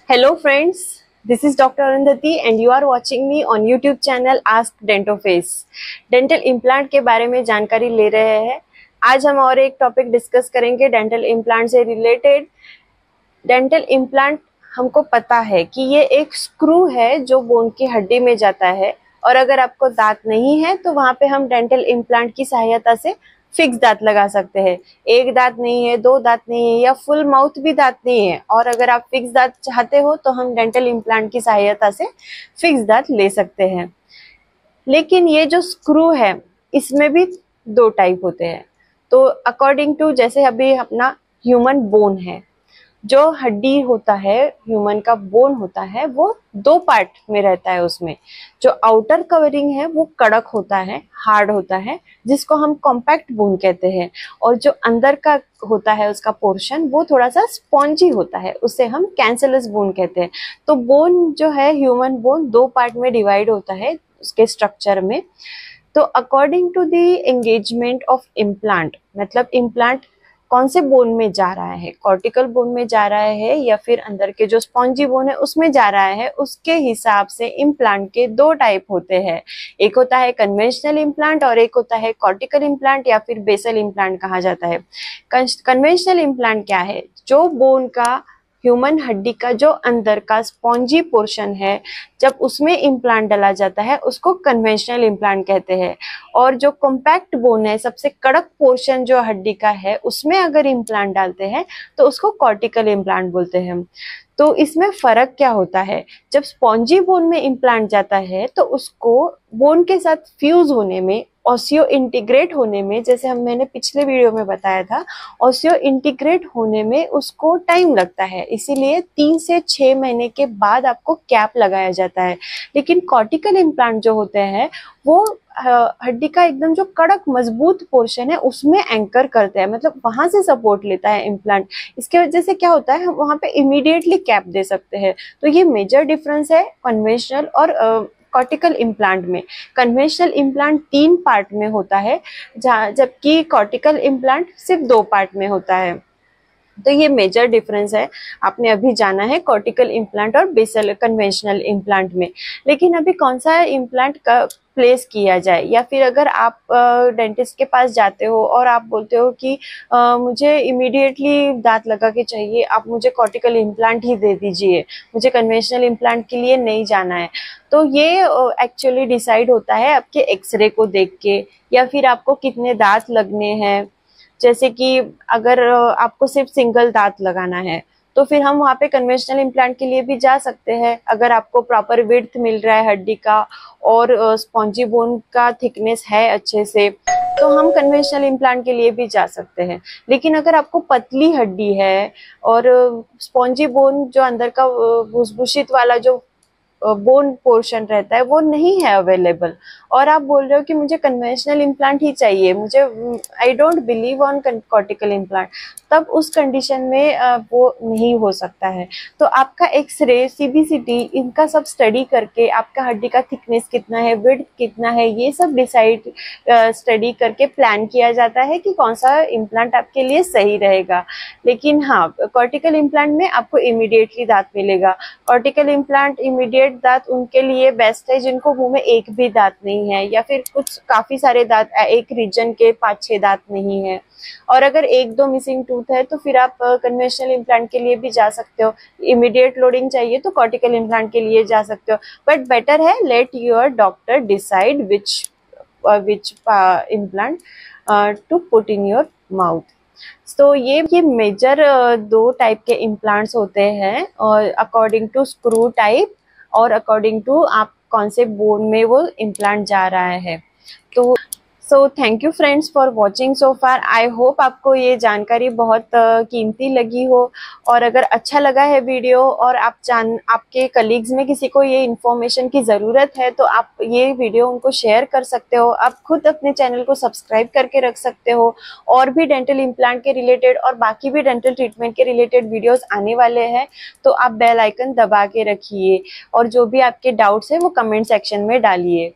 Hello friends, this is Dr. Arundhati and you are watching me on YouTube channel Ask Dentoface। Dental implant के बारे में जानकारी ले रहे हैं। आज हम और एक टॉपिक डिस्कस करेंगे डेंटल इम्प्लांट से रिलेटेड। डेंटल इम्प्लांट हमको पता है कि ये एक स्क्रू है जो बोन की हड्डी में जाता है, और अगर आपको दांत नहीं है तो वहाँ पे हम डेंटल इम्प्लांट की सहायता से फिक्स दांत लगा सकते हैं। एक दांत नहीं है, दो दांत नहीं है या फुल माउथ भी दांत नहीं है, और अगर आप फिक्स दांत चाहते हो तो हम डेंटल इम्प्लांट की सहायता से फिक्स दांत ले सकते हैं। लेकिन ये जो स्क्रू है इसमें भी दो टाइप होते हैं। तो अकॉर्डिंग टू, जैसे अभी अपना ह्यूमन बोन है, जो हड्डी होता है, ह्यूमन का बोन होता है, वो दो पार्ट में रहता है। उसमें जो आउटर कवरिंग है वो कड़क होता है, हार्ड होता है, जिसको हम कॉम्पैक्ट बोन कहते हैं, और जो अंदर का होता है उसका पोर्शन वो थोड़ा सा स्पॉन्जी होता है, उसे हम कैंसरस बोन कहते हैं। तो बोन जो है, ह्यूमन बोन, दो पार्ट में डिवाइड होता है उसके स्ट्रक्चर में। तो according to the engagement of implant, मतलब इम्प्लांट कौन से बोन में जा रहा है, कॉर्टिकल बोन में जा रहा है या फिर अंदर के जो स्पॉन्जी बोन है उसमें जा रहा है, उसके हिसाब से इम्प्लांट के दो टाइप होते हैं। एक होता है कन्वेंशनल इम्प्लांट और एक होता है कॉर्टिकल इम्प्लांट या फिर बेसल इम्प्लांट कहा जाता है। कन्वेंशनल इम्प्लांट क्या है? जो बोन का, ह्यूमन हड्डी का जो अंदर का स्पॉन्जी पोर्शन है, जब उसमें इम्प्लांट डाला जाता है उसको कन्वेंशनल इम्प्लांट कहते हैं। और जो कॉम्पैक्ट बोन है, सबसे कड़क पोर्शन जो हड्डी का है, उसमें अगर इम्प्लांट डालते हैं तो उसको कॉर्टिकल इम्प्लांट बोलते हैं। तो इसमें फर्क क्या होता है? जब स्पॉन्जी बोन में इम्प्लांट जाता है तो उसको बोन के साथ फ्यूज होने में, ऑसियो इंटीग्रेट होने में, जैसे मैंने पिछले वीडियो में बताया था, ऑसियो इंटीग्रेट होने में उसको टाइम लगता है। इसीलिए 3 से 6 महीने के बाद आपको कैप लगाया जाता है। लेकिन कॉर्टिकल इम्प्लांट जो होते हैं वो हड्डी का एकदम जो कड़क मजबूत पोर्शन है उसमें एंकर करते हैं, मतलब वहां से सपोर्ट लेता है इम्प्लांट। इसके वजह से क्या होता है, हम वहां पे इमीडिएटली कैप दे सकते हैं। तो ये मेजर डिफरेंस है कन्वेंशनल और कॉर्टिकल इम्प्लांट में। कन्वेंशनल इम्प्लांट 3 पार्ट में होता है, जबकि कॉर्टिकल इम्प्लांट सिर्फ 2 पार्ट में होता है। तो ये मेजर डिफरेंस है, आपने अभी जाना है कॉर्टिकल इम्प्लांट और बेसल कन्वेंशनल इम्प्लांट में। लेकिन अभी कौन सा इम्प्लांट का प्लेस किया जाए, या फिर अगर आप डेंटिस्ट के पास जाते हो और आप बोलते हो कि मुझे इमीडिएटली दांत लगा के चाहिए, आप मुझे कॉर्टिकल इम्प्लांट ही दे दीजिए, मुझे कन्वेंशनल इम्प्लांट के लिए नहीं जाना है, तो ये एक्चुअली डिसाइड होता है आपके एक्सरे को देख के, या फिर आपको कितने दांत लगने हैं। जैसे कि अगर आपको सिर्फ सिंगल दांत लगाना है तो फिर हम वहाँ पे कन्वेंशनल इम्प्लांट के लिए भी जा सकते हैं। अगर आपको प्रॉपर विड्थ मिल रहा है हड्डी का और स्पॉन्जी बोन का थिकनेस है अच्छे से, तो हम कन्वेंशनल इम्प्लांट के लिए भी जा सकते हैं। लेकिन अगर आपको पतली हड्डी है और स्पॉन्जी बोन जो अंदर का भूसभूषित वाला जो बोन पोर्शन रहता है वो नहीं है अवेलेबल, और आप बोल रहे हो कि मुझे कन्वेंशनल इम्प्लांट ही चाहिए, मुझे I don't believe on cortical implant, तब उस कंडीशन में वो नहीं हो सकता है। तो आपका एक्सरे, सीबीसीटी, इनका सब स्टडी करके आपका हड्डी का थिकनेस कितना है, विड्थ कितना है, ये सब डिसाइड स्टडी करके प्लान किया जाता है कि कौन सा इम्प्लांट आपके लिए सही रहेगा। लेकिन हाँ, कॉर्टिकल इम्प्लांट में आपको इमीडिएटली दांत मिलेगा। कॉर्टिकल इम्प्लांट इमीडिएट दांत उनके लिए बेस्ट है जिनको मुंह में एक भी दांत नहीं है, या फिर कुछ काफी सारे दांत, एक रीजन के 5-6 दांत नहीं है। और अगर 1-2 मिसिंग टूथ है तो फिर आप कन्वेंशनल इम्प्लांट के लिए भी जा सकते हो। इमीडिएट लोडिंग चाहिए तो कॉर्टिकल इम्प्लांट के लिए जा सकते हो। बट बेटर है, let your doctor decide which implant to put in your mouth. तो ये मेजर 2 टाइप के इम्प्लांट्स होते हैं, और अकॉर्डिंग टू स्क्रू टाइप और अकॉर्डिंग टू आप कौन से बोन में वो इम्प्लांट जा रहा है। तो thank you friends for watching so far. I hope आपको ये जानकारी बहुत कीमती लगी हो, और अगर अच्छा लगा है वीडियो और आपके कलीग्स में किसी को ये इन्फॉर्मेशन की ज़रूरत है तो आप ये वीडियो उनको शेयर कर सकते हो। आप खुद अपने चैनल को सब्सक्राइब करके रख सकते हो। और भी डेंटल इम्प्लांट के रिलेटेड और बाकी भी डेंटल ट्रीटमेंट के रिलेटेड वीडियोस आने वाले हैं, तो आप बेल आइकन दबा के रखिए, और जो भी आपके डाउट्स हैं वो कमेंट सेक्शन में डालिए।